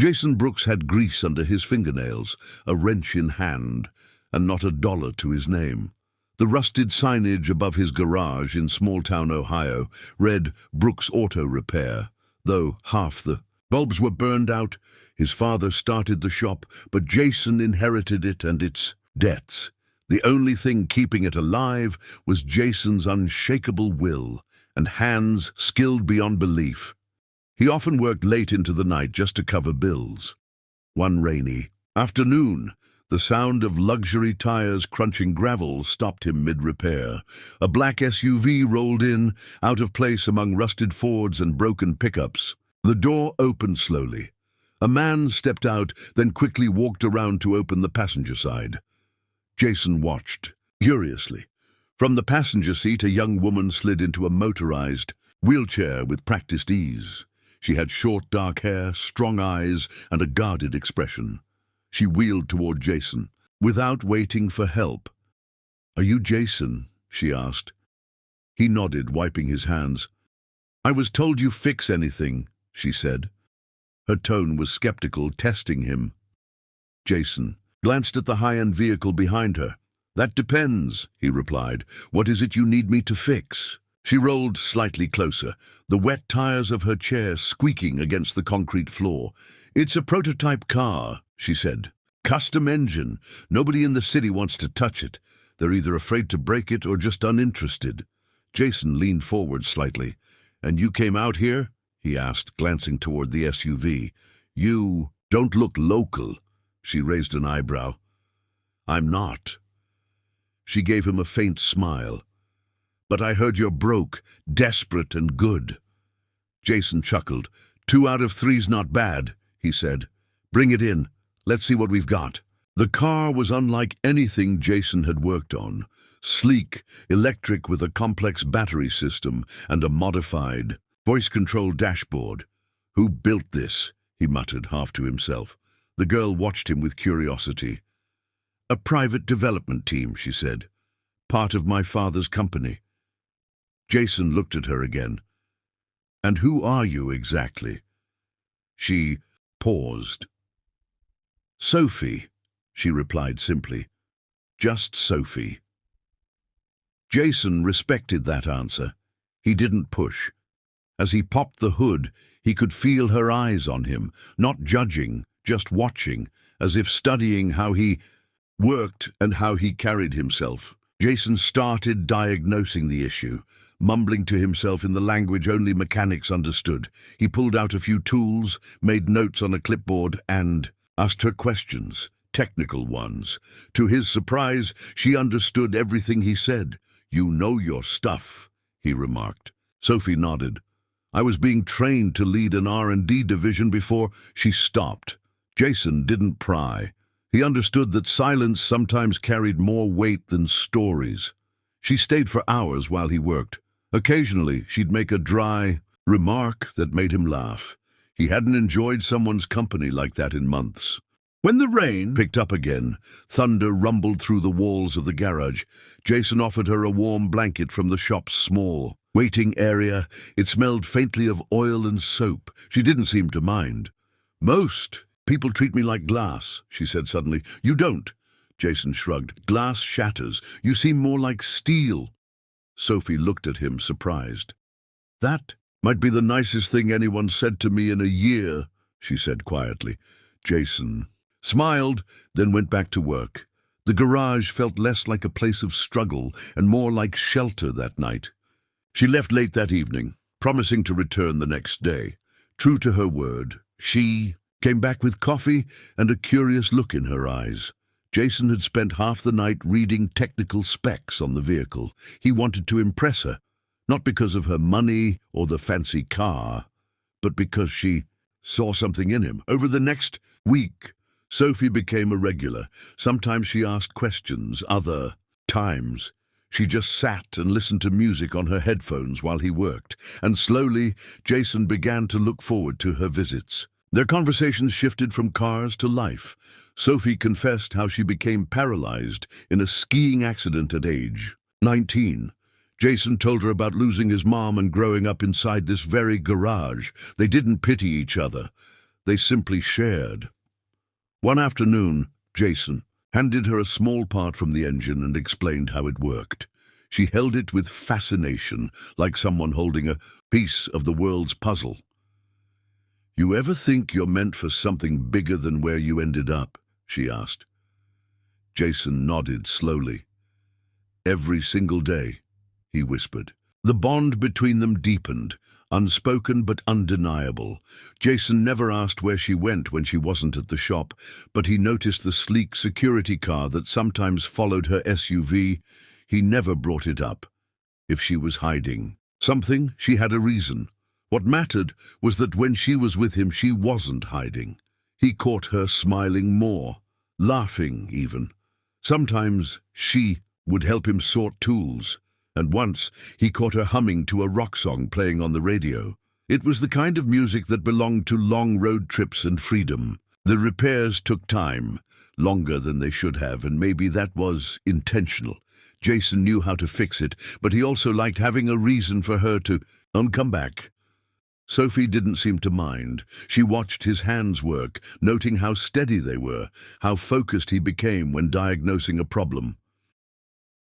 Jason Brooks had grease under his fingernails, a wrench in hand, and not $1 to his name. The rusted signage above his garage in small-town Ohio read Brooks Auto Repair, though half the bulbs were burned out. His father started the shop, but Jason inherited it and its debts. The only thing keeping it alive was Jason's unshakable will and hands skilled beyond belief. He often worked late into the night just to cover bills. One rainy afternoon, the sound of luxury tires crunching gravel stopped him mid-repair. A black SUV rolled in, out of place among rusted Fords and broken pickups. The door opened slowly. A man stepped out, then quickly walked around to open the passenger side. Jason watched, curiously. From the passenger seat, a young woman slid into a motorized wheelchair with practiced ease. She had short dark hair, strong eyes, and a guarded expression. She wheeled toward Jason, without waiting for help. "Are you Jason?" she asked. He nodded, wiping his hands. "I was told you fix anything," she said. Her tone was skeptical, testing him. Jason glanced at the high-end vehicle behind her. "That depends," he replied. "What is it you need me to fix?" She rolled slightly closer, the wet tires of her chair squeaking against the concrete floor. "It's a prototype car," she said. "Custom engine. Nobody in the city wants to touch it. They're either afraid to break it or just uninterested." Jason leaned forward slightly. "And you came out here?" he asked, glancing toward the SUV. "You don't look local." She raised an eyebrow. "I'm not." She gave him a faint smile. "But I heard you're broke, desperate and good." Jason chuckled. "2 out of 3's not bad," he said. "Bring it in. Let's see what we've got." The car was unlike anything Jason had worked on. Sleek, electric with a complex battery system and a modified, voice-controlled dashboard. "Who built this?" he muttered, half to himself. The girl watched him with curiosity. "A private development team," she said. "Part of my father's company." Jason looked at her again. "And who are you exactly?" She paused. "Sophie," she replied simply. "Just Sophie." Jason respected that answer. He didn't push. As he popped the hood, he could feel her eyes on him, not judging, just watching, as if studying how he worked and how he carried himself. Jason started diagnosing the issue, mumbling to himself in the language only mechanics understood. He pulled out a few tools, made notes on a clipboard, and asked her questions, technical ones. To his surprise, she understood everything he said. "You know your stuff," he remarked. Sophie nodded. "I was being trained to lead an R&D division before." She stopped. Jason didn't pry. He understood that silence sometimes carried more weight than stories. She stayed for hours while he worked. Occasionally, she'd make a dry remark that made him laugh. He hadn't enjoyed someone's company like that in months. When the rain picked up again, thunder rumbled through the walls of the garage. Jason offered her a warm blanket from the shop's small waiting area. It smelled faintly of oil and soap. She didn't seem to mind. "Most people treat me like glass," she said suddenly. "You don't." Jason shrugged. "Glass shatters. You seem more like steel." Sophie looked at him, surprised. "That might be the nicest thing anyone said to me in a year," she said quietly. Jason smiled, then went back to work. The garage felt less like a place of struggle and more like shelter that night. She left late that evening, promising to return the next day. True to her word, she came back with coffee and a curious look in her eyes. Jason had spent half the night reading technical specs on the vehicle. He wanted to impress her, not because of her money or the fancy car, but because she saw something in him. Over the next week, Sophie became a regular. Sometimes she asked questions, other times she just sat and listened to music on her headphones while he worked, and slowly Jason began to look forward to her visits. Their conversations shifted from cars to life. Sophie confessed how she became paralyzed in a skiing accident at age 19. Jason told her about losing his mom and growing up inside this very garage. They didn't pity each other. They simply shared. One afternoon, Jason handed her a small part from the engine and explained how it worked. She held it with fascination, like someone holding a piece of the world's puzzle. "You ever think you're meant for something bigger than where you ended up?" she asked. Jason nodded slowly. "Every single day," he whispered. The bond between them deepened, unspoken but undeniable. Jason never asked where she went when she wasn't at the shop, but he noticed the sleek security car that sometimes followed her SUV. He never brought it up. If she was hiding something, she had a reason. What mattered was that when she was with him, she wasn't hiding. He caught her smiling more, laughing even. Sometimes she would help him sort tools, and once he caught her humming to a rock song playing on the radio. It was the kind of music that belonged to long road trips and freedom. The repairs took time, longer than they should have, and maybe that was intentional. Jason knew how to fix it, but he also liked having a reason for her to come back. Sophie didn't seem to mind. She watched his hands work, noting how steady they were, how focused he became when diagnosing a problem.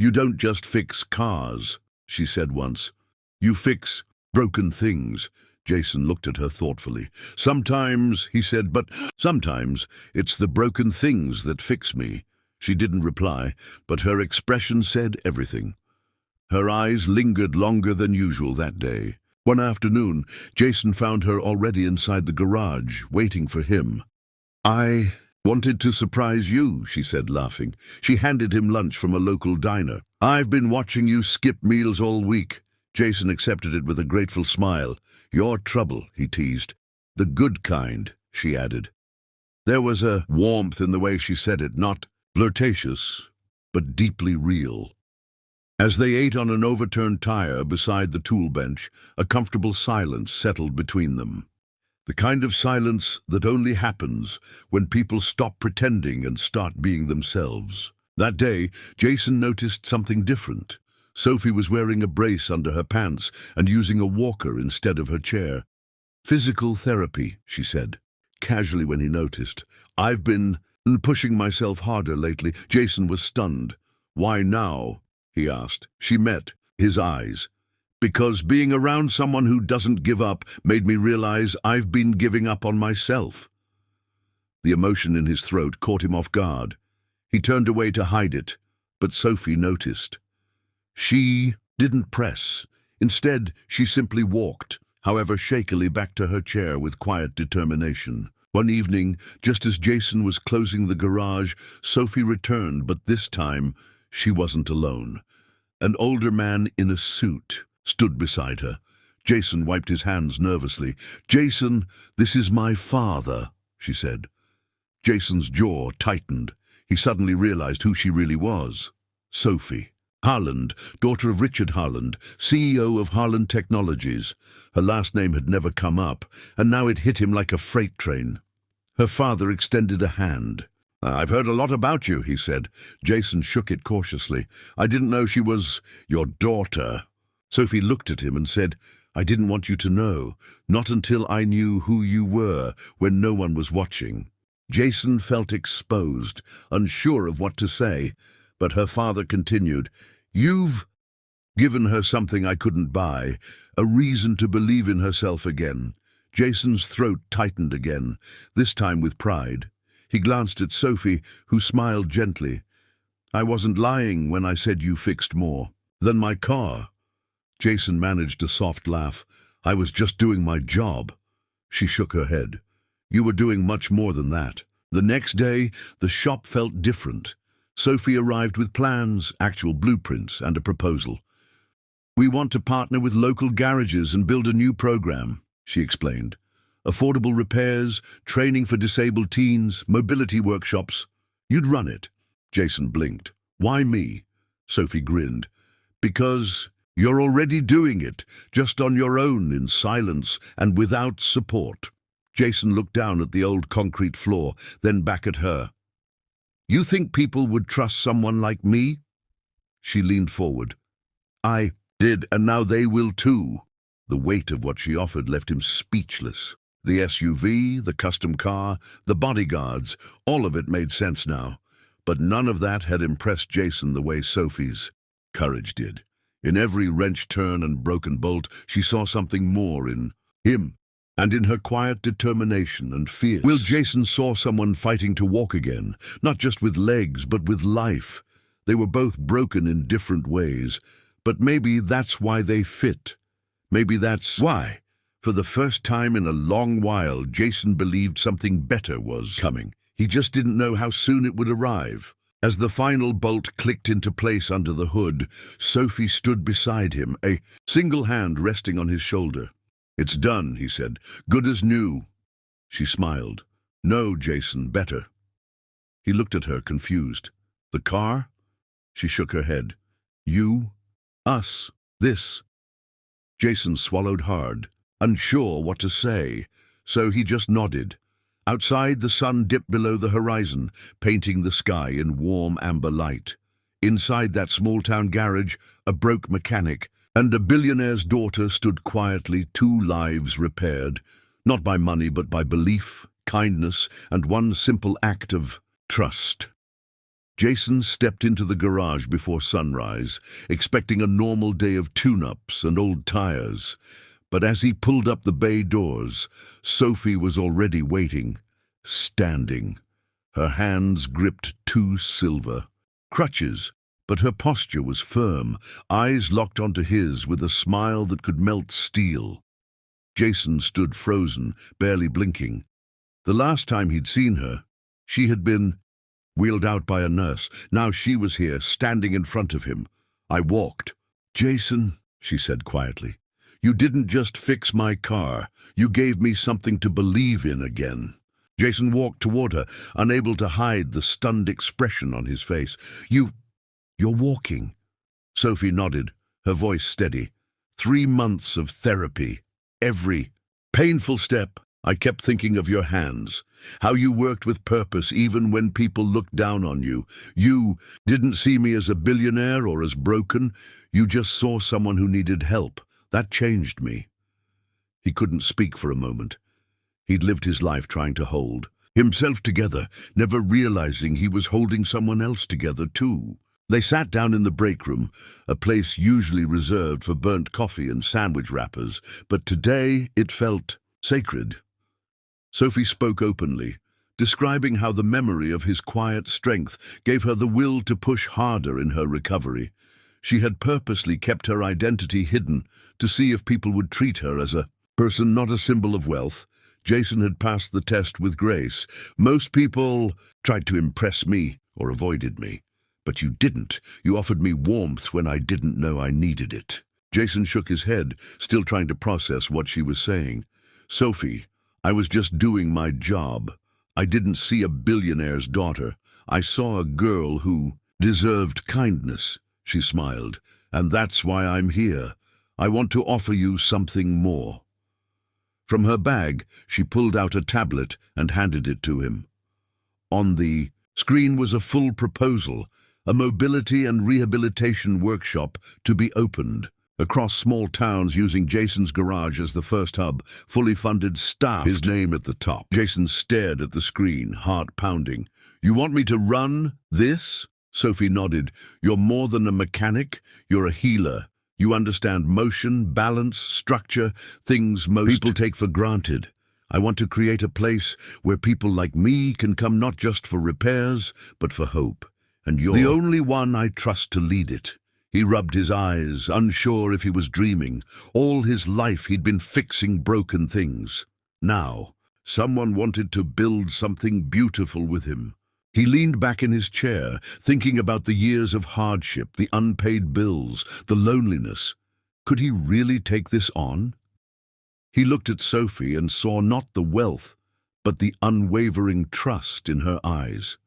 "You don't just fix cars," she said once. "You fix broken things." Jason looked at her thoughtfully. "Sometimes," he said, "but sometimes it's the broken things that fix me." She didn't reply, but her expression said everything. Her eyes lingered longer than usual that day. One afternoon, Jason found her already inside the garage, waiting for him. "I wanted to surprise you," she said, laughing. She handed him lunch from a local diner. "I've been watching you skip meals all week." Jason accepted it with a grateful smile. "Your trouble," he teased. "The good kind," she added. There was a warmth in the way she said it, not flirtatious, but deeply real. As they ate on an overturned tire beside the tool bench, a comfortable silence settled between them. The kind of silence that only happens when people stop pretending and start being themselves. That day, Jason noticed something different. Sophie was wearing a brace under her pants and using a walker instead of her chair. "Physical therapy," she said, casually when he noticed. "I've been pushing myself harder lately." Jason was stunned. "Why now?" he asked. She met his eyes. "Because being around someone who doesn't give up made me realize I've been giving up on myself." The emotion in his throat caught him off guard. He turned away to hide it, but Sophie noticed. She didn't press. Instead, she simply walked, however shakily, back to her chair with quiet determination. One evening, just as Jason was closing the garage, Sophie returned, but this time she wasn't alone. An older man in a suit stood beside her. Jason wiped his hands nervously. "Jason, this is my father," she said. Jason's jaw tightened. He suddenly realized who she really was. Sophie Harland, daughter of Richard Harland, CEO of Harland Technologies. Her last name had never come up, and now it hit him like a freight train. Her father extended a hand. "I've heard a lot about you," he said. Jason shook it cautiously. "I didn't know she was your daughter." Sophie looked at him and said, "I didn't want you to know, not until I knew who you were, when no one was watching." Jason felt exposed, unsure of what to say, but her father continued, "You've given her something I couldn't buy, a reason to believe in herself again." Jason's throat tightened again, this time with pride. He glanced at Sophie, who smiled gently. "I wasn't lying when I said you fixed more than my car." Jason managed a soft laugh. "I was just doing my job." She shook her head. "You were doing much more than that." The next day, the shop felt different. Sophie arrived with plans, actual blueprints, and a proposal. "We want to partner with local garages and build a new program," she explained. "Affordable repairs, training for disabled teens, mobility workshops. You'd run it." Jason blinked. "Why me?" Sophie grinned. "Because you're already doing it, just on your own, in silence and without support." Jason looked down at the old concrete floor, then back at her. "You think people would trust someone like me?" She leaned forward. "I did, and now they will too." The weight of what she offered left him speechless. The SUV, the custom car, the bodyguards, all of it made sense now. But none of that had impressed Jason the way Sophie's courage did. In every wrench turn and broken bolt, she saw something more in him, and in her quiet determination and fierce. Will Jason saw someone fighting to walk again, not just with legs, but with life. They were both broken in different ways, but maybe that's why they fit. Maybe that's why. For the first time in a long while, Jason believed something better was coming. He just didn't know how soon it would arrive. As the final bolt clicked into place under the hood, Sophie stood beside him, a single hand resting on his shoulder. "It's done," he said. "Good as new." She smiled. "No, Jason, better." He looked at her, confused. "The car?" She shook her head. "You? Us? This?" Jason swallowed hard, unsure what to say, so he just nodded. Outside, the sun dipped below the horizon, painting the sky in warm amber light. Inside that small-town garage, a broke mechanic and a billionaire's daughter stood quietly, 2 lives repaired, not by money but by belief, kindness, and one simple act of trust. Jason stepped into the garage before sunrise, expecting a normal day of tune-ups and old tires. But as he pulled up the bay doors, Sophie was already waiting, standing. Her hands gripped 2 silver crutches, but her posture was firm, eyes locked onto his with a smile that could melt steel. Jason stood frozen, barely blinking. The last time he'd seen her, she had been wheeled out by a nurse. Now she was here, standing in front of him. "I walked." "Jason," she said quietly, "you didn't just fix my car. You gave me something to believe in again." Jason walked toward her, unable to hide the stunned expression on his face. You're walking." Sophie nodded, her voice steady. 3 months of therapy. Every painful step, I kept thinking of your hands, how you worked with purpose even when people looked down on you. You didn't see me as a billionaire or as broken. You just saw someone who needed help. That changed me." He couldn't speak for a moment. He'd lived his life trying to hold himself together, never realizing he was holding someone else together too. They sat down in the break room, a place usually reserved for burnt coffee and sandwich wrappers, but today it felt sacred. Sophie spoke openly, describing how the memory of his quiet strength gave her the will to push harder in her recovery. She had purposely kept her identity hidden to see if people would treat her as a person, not a symbol of wealth. Jason had passed the test with grace. "Most people tried to impress me or avoided me. But you didn't. You offered me warmth when I didn't know I needed it." Jason shook his head, still trying to process what she was saying. "Sophie, I was just doing my job. I didn't see a billionaire's daughter. I saw a girl who deserved kindness." She smiled. "And that's why I'm here. I want to offer you something more." From her bag, she pulled out a tablet and handed it to him. On the screen was a full proposal, a mobility and rehabilitation workshop to be opened across small towns using Jason's garage as the first hub, fully funded, staffed. His name at the top. Jason stared at the screen, heart pounding. "You want me to run this?" Sophie nodded. "You're more than a mechanic, you're a healer. You understand motion, balance, structure, things most people take for granted. I want to create a place where people like me can come not just for repairs, but for hope. And you're the only one I trust to lead it." He rubbed his eyes, unsure if he was dreaming. All his life he'd been fixing broken things. Now, someone wanted to build something beautiful with him. He leaned back in his chair, thinking about the years of hardship, the unpaid bills, the loneliness. Could he really take this on? He looked at Sophie and saw not the wealth, but the unwavering trust in her eyes.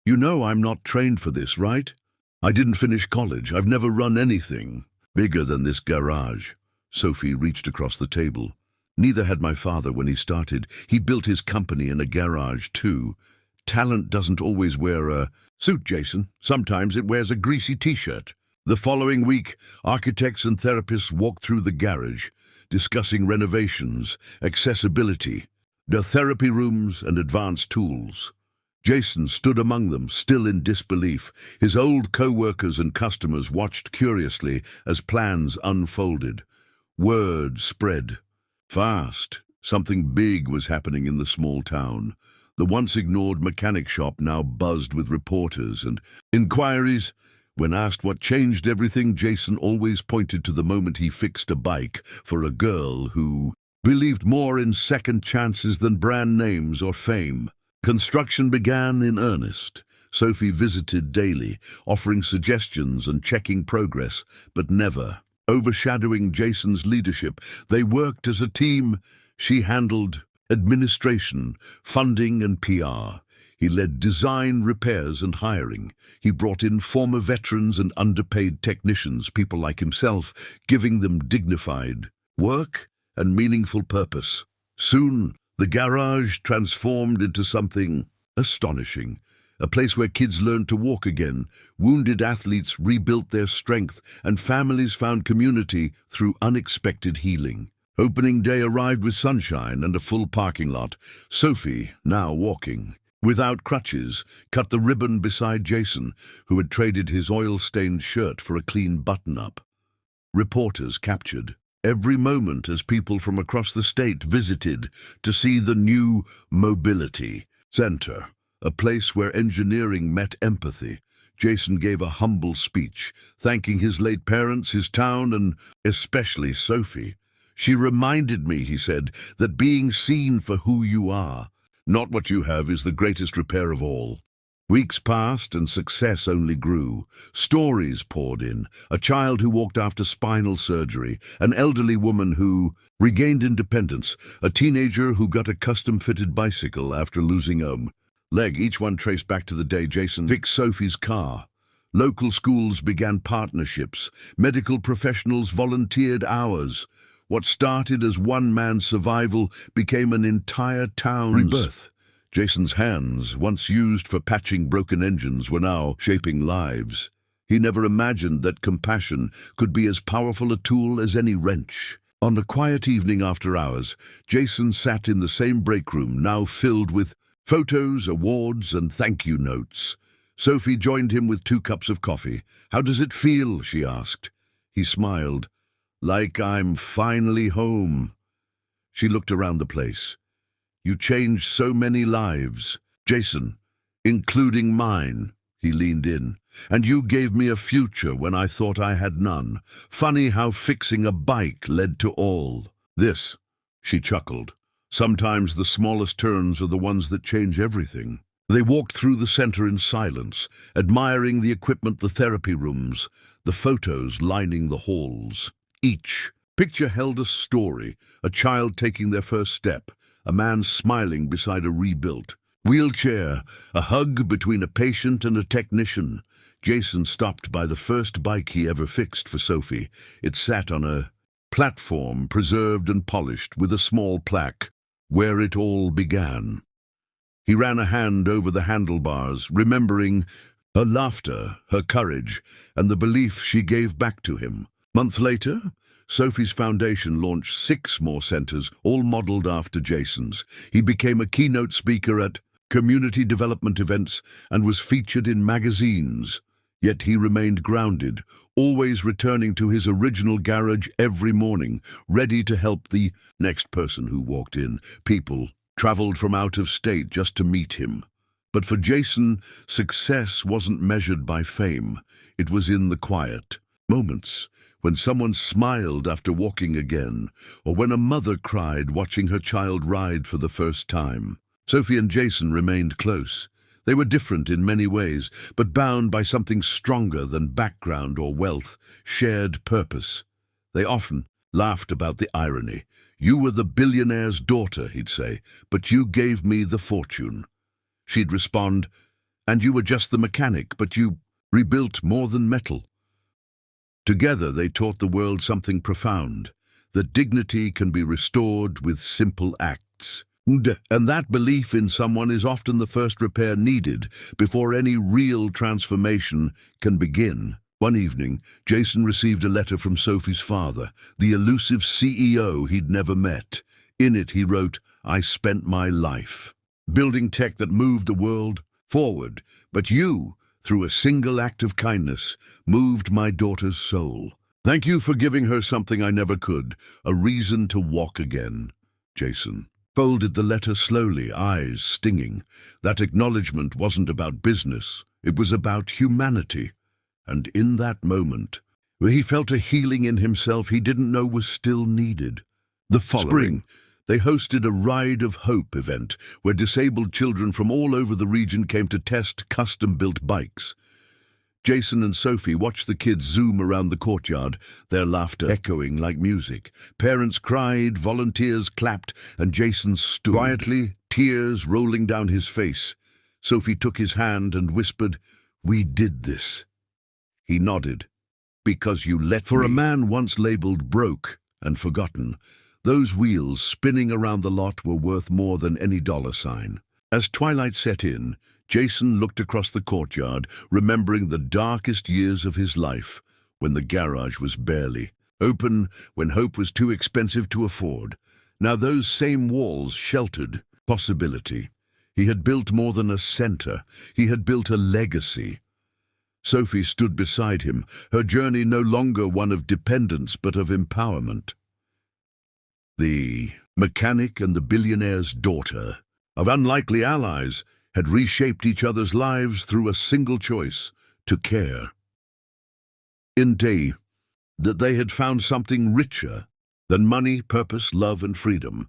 "You know I'm not trained for this, right? I didn't finish college. I've never run anything bigger than this garage." Sophie reached across the table. "Neither had my father when he started. He built his company in a garage too. Talent doesn't always wear a suit, Jason. Sometimes it wears a greasy t-shirt." The following week, architects and therapists walked through the garage, discussing renovations, accessibility, the therapy rooms and advanced tools. Jason stood among them, still in disbelief. His old co-workers and customers watched curiously as plans unfolded. Word spread. Fast. Something big was happening in the small town. The once ignored mechanic shop now buzzed with reporters and inquiries. When asked what changed everything, Jason always pointed to the moment he fixed a bike for a girl who believed more in second chances than brand names or fame. Construction began in earnest. Sophie visited daily, offering suggestions and checking progress, but never overshadowing Jason's leadership. They worked as a team. She handled administration, funding, and PR. He led design, repairs, and hiring. He brought in former veterans and underpaid technicians, people like himself, giving them dignified work and meaningful purpose. Soon, the garage transformed into something astonishing. A place where kids learned to walk again, wounded athletes rebuilt their strength, and families found community through unexpected healing. Opening day arrived with sunshine and a full parking lot. Sophie, now walking without crutches, cut the ribbon beside Jason, who had traded his oil-stained shirt for a clean button-up. Reporters captured every moment as people from across the state visited to see the new mobility center, a place where engineering met empathy. Jason gave a humble speech, thanking his late parents, his town, and especially Sophie. She reminded me, he said, that being seen for who you are, not what you have, is the greatest repair of all. Weeks passed and success only grew. Stories poured in. A child who walked after spinal surgery, an elderly woman who regained independence, a teenager who got a custom-fitted bicycle after losing a leg, each one traced back to the day Jason fixed Sophie's car. Local schools began partnerships. Medical professionals volunteered hours. What started as one man's survival became an entire town's rebirth. Jason's hands, once used for patching broken engines, were now shaping lives. He never imagined that compassion could be as powerful a tool as any wrench. On a quiet evening after hours, Jason sat in the same break room, now filled with photos, awards, and thank-you notes. Sophie joined him with 2 cups of coffee. "How does it feel?" she asked. He smiled. "Like I'm finally home." She looked around the place. "You changed so many lives, Jason, including mine." He leaned in. "And you gave me a future when I thought I had none. Funny how fixing a bike led to all this." She chuckled. "Sometimes the smallest turns are the ones that change everything." They walked through the center in silence, admiring the equipment, the therapy rooms, the photos lining the halls. Each picture held a story, a child taking their first step, a man smiling beside a rebuilt wheelchair, a hug between a patient and a technician. Jason stopped by the first bike he ever fixed for Sophie. It sat on a platform, preserved and polished, with a small plaque, "Where it all began." He ran a hand over the handlebars, remembering her laughter, her courage, and the belief she gave back to him. Months later, Sophie's foundation launched 6 more centers, all modeled after Jason's. He became a keynote speaker at community development events and was featured in magazines. Yet he remained grounded, always returning to his original garage every morning, ready to help the next person who walked in. People traveled from out of state just to meet him. But for Jason, success wasn't measured by fame. It was in the quiet moments, when someone smiled after walking again, or when a mother cried watching her child ride for the first time. Sophie and Jason remained close. They were different in many ways, but bound by something stronger than background or wealth, shared purpose. They often laughed about the irony. "You were the billionaire's daughter," he'd say, "but you gave me the fortune." She'd respond, "And you were just the mechanic, but you rebuilt more than metal." Together they taught the world something profound, that dignity can be restored with simple acts. And that belief in someone is often the first repair needed before any real transformation can begin. One evening, Jason received a letter from Sophie's father, the elusive CEO he'd never met. In it he wrote, "I spent my life building tech that moved the world forward, but you, through a single act of kindness, moved my daughter's soul. Thank you for giving her something I never could, a reason to walk again." Jason folded the letter slowly, eyes stinging. That acknowledgement wasn't about business, it was about humanity. And in that moment, where he felt a healing in himself he didn't know was still needed. The following spring, they hosted a Ride of Hope event where disabled children from all over the region came to test custom-built bikes. Jason and Sophie watched the kids zoom around the courtyard, their laughter echoing like music. Parents cried, volunteers clapped, and Jason stood quietly, tears rolling down his face. Sophie took his hand and whispered, "We did this." He nodded. "Because you let me." For a man once labeled broke and forgotten, those wheels spinning around the lot were worth more than any dollar sign. As twilight set in, Jason looked across the courtyard, remembering the darkest years of his life, when the garage was barely open, when hope was too expensive to afford. Now those same walls sheltered possibility. He had built more than a center. He had built a legacy. Sophie stood beside him, her journey no longer one of dependence but of empowerment. The mechanic and the billionaire's daughter, of unlikely allies, had reshaped each other's lives through a single choice: to care. In day, that they had found something richer than money, purpose, love, and freedom.